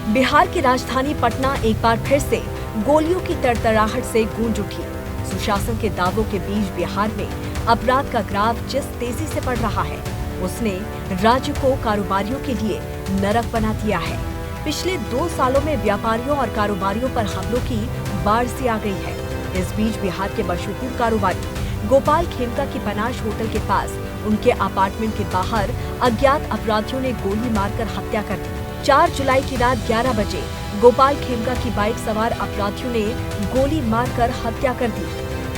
बिहार की राजधानी पटना एक बार फिर से गोलियों की तड़तड़ाहट से गूंज उठी। सुशासन के दावों के बीच बिहार में अपराध का ग्राफ जिस तेजी से बढ़ रहा है, उसने राज्य को कारोबारियों के लिए नरक बना दिया है। पिछले 2 सालों में व्यापारियों और कारोबारियों पर हमलों की बाढ़ सी आ गई है। इस बीच बिहार के मशहूर कारोबारी गोपाल खेमका की पनाश होटल के पास उनके अपार्टमेंट के बाहर अज्ञात अपराधियों ने गोली मारकर हत्या कर दी। 4 जुलाई की रात 11 बजे गोपाल खेमका की बाइक सवार अपराधियों ने गोली मारकर हत्या कर दी।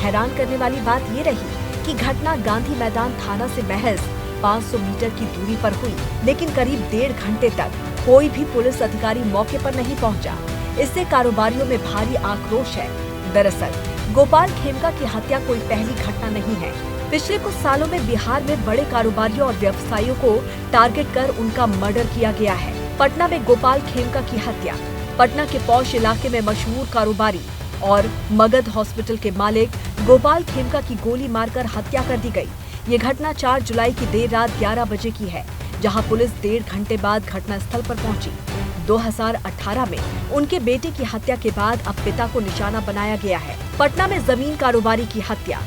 हैरान करने वाली बात ये रही कि घटना गांधी मैदान थाना से महज 500 मीटर की दूरी पर हुई, लेकिन करीब 1.5 घंटे तक कोई भी पुलिस अधिकारी मौके पर नहीं पहुंचा। इससे कारोबारियों में भारी आक्रोश है। दरअसल गोपाल खेमका की हत्या कोई पहली घटना नहीं है। पिछले कुछ सालों में बिहार में बड़े कारोबारियों और व्यवसायियों को टारगेट कर उनका मर्डर किया गया है। पटना में गोपाल खेमका की हत्या। पटना के पौष इलाके में मशहूर कारोबारी और मगध हॉस्पिटल के मालिक गोपाल खेमका की गोली मारकर हत्या कर दी गई। ये घटना 4 जुलाई की देर रात 11 बजे की है, जहां पुलिस 1.5 घंटे बाद घटनास्थल पर पहुंची। 2018 में उनके बेटे की हत्या के बाद अब पिता को निशाना बनाया गया है। पटना में जमीन कारोबारी की हत्या।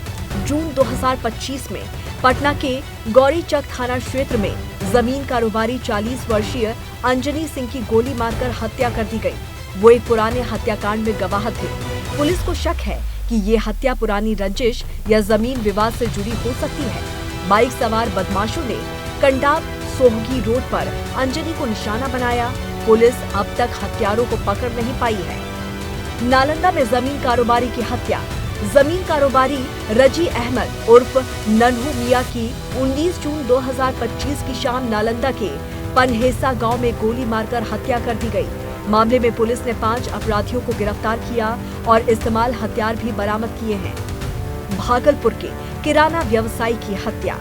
जून 2025 में पटना के गौरीचक थाना क्षेत्र में जमीन कारोबारी 40 वर्षीय अंजनी सिंह की गोली मारकर हत्या कर दी गई। वो एक पुराने हत्याकांड में गवाह थे। पुलिस को शक है कि ये हत्या पुरानी रंजिश या जमीन विवाद से जुड़ी हो सकती है। बाइक सवार बदमाशों ने कंडाप सोहगी रोड पर अंजनी को निशाना बनाया। पुलिस अब तक हत्यारों को पकड़ नहीं पाई है। नालंदा में जमीन कारोबारी की हत्या। जमीन कारोबारी रजी अहमद उर्फ नन्हू मिया की 19 जून 2025 की शाम नालंदा के पनहेसा गांव में गोली मारकर हत्या कर दी गई। मामले में पुलिस ने 5 अपराधियों को गिरफ्तार किया और इस्तेमाल हथियार भी बरामद किए हैं। भागलपुर के किराना व्यवसायी की हत्या।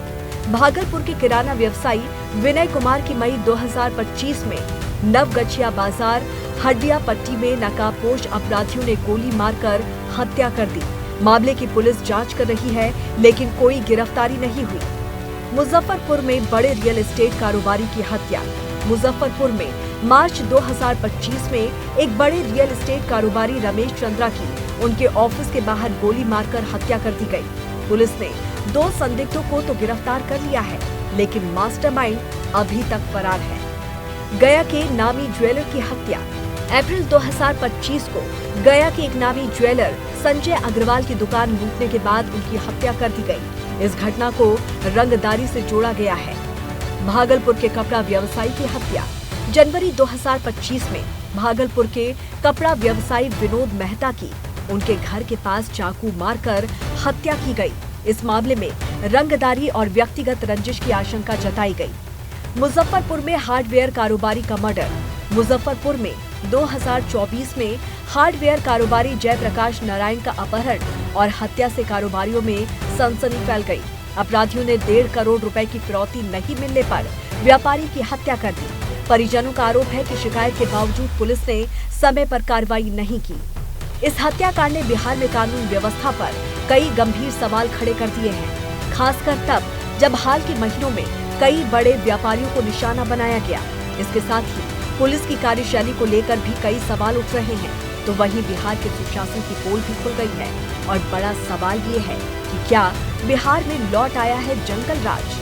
भागलपुर के किराना व्यवसायी विनय कुमार की मई 2025 में नवगछिया बाजार हड्डिया पट्टी में नकाबपोश अपराधियों ने गोली मारकर हत्या कर दी। मामले की पुलिस जांच कर रही है, लेकिन कोई गिरफ्तारी नहीं हुई। मुजफ्फरपुर में बड़े रियल एस्टेट कारोबारी की हत्या। मुजफ्फरपुर में मार्च 2025 में एक बड़े रियल एस्टेट कारोबारी रमेश चंद्रा की उनके ऑफिस के बाहर गोली मारकर हत्या कर दी गई। पुलिस ने 2 संदिग्धों को तो गिरफ्तार कर लिया है, लेकिन मास्टरमाइंड अभी तक फरार है। गया के नामी ज्वेलर की हत्या। अप्रैल 2025 को गया के एक नामी ज्वेलर संजय अग्रवाल की दुकान लूटने के बाद उनकी हत्या कर दी गई। इस घटना को रंगदारी से जोड़ा गया है। भागलपुर के कपड़ा व्यवसायी की हत्या। जनवरी 2025 में भागलपुर के कपड़ा व्यवसायी विनोद मेहता की उनके घर के पास चाकू मारकर हत्या की गई। इस मामले में रंगदारी और व्यक्तिगत रंजिश की आशंका जताई गई। मुजफ्फरपुर में हार्डवेयर कारोबारी का मर्डर। मुजफ्फरपुर में 2024 में हार्डवेयर कारोबारी जयप्रकाश नारायण का अपहरण और हत्या से कारोबारियों में सनसनी फैल गई। अपराधियों ने 1.5 करोड़ रुपए की फिरौती नहीं मिलने पर व्यापारी की हत्या कर दी। परिजनों का आरोप है कि शिकायत के बावजूद पुलिस ने समय पर कार्रवाई नहीं की। इस हत्याकांड ने बिहार में कानून व्यवस्था पर कई गंभीर सवाल खड़े कर दिए हैं, खासकर तब जब हाल के महीनों में कई बड़े व्यापारियों को निशाना बनाया गया। इसके साथ ही पुलिस की कार्यशैली को लेकर भी कई सवाल उठ रहे हैं। तो वहीं बिहार के सुशासन की पोल भी खुल गई है और बड़ा सवाल ये है कि क्या बिहार में लौट आया है जंगल राज।